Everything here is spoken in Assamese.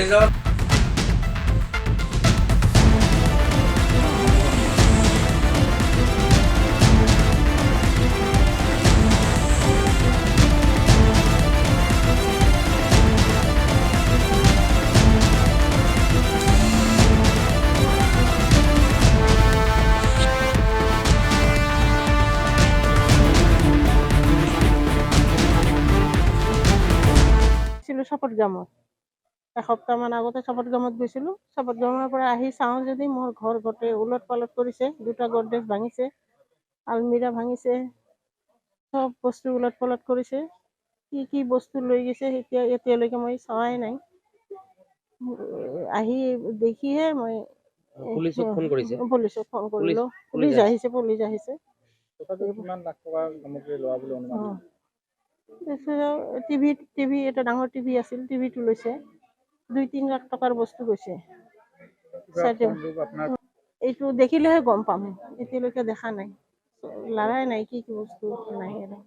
পড়ে যাওয়াৰ ছিল চপটগামত এসপ্তাহমান আগতে চপটগামত গৈছিলোঁ। চপটগামৰ পৰা আহি চাওঁ যদি মোৰ ঘৰ গোটেই ওলট পালট কৰিছে। দুটা গডৰেজ ভাঙিছে, আলমিৰা ভাঙিছে, চব বস্তু ওলট পালট কৰিছে। কি কি বস্তু লৈ গৈছে এতিয়ালৈকে মই চোৱাই নাই। আহি দেখিহে মই পুলিচক ফোন কৰিছে? পুলিচক ফোন কৰিলোঁ। পুলিচ আহিছে। টিভি এটা ডাঙৰ টিভি আছিল, টিভিটো লৈছে। 2-3 লাখ টকাৰ বস্তু গৈছে। এইটো দেখিলেহে গম পাম, এতিয়ালৈকে দেখা নাই, লৰাই নাই কি কি বস্তু নাই আৰু।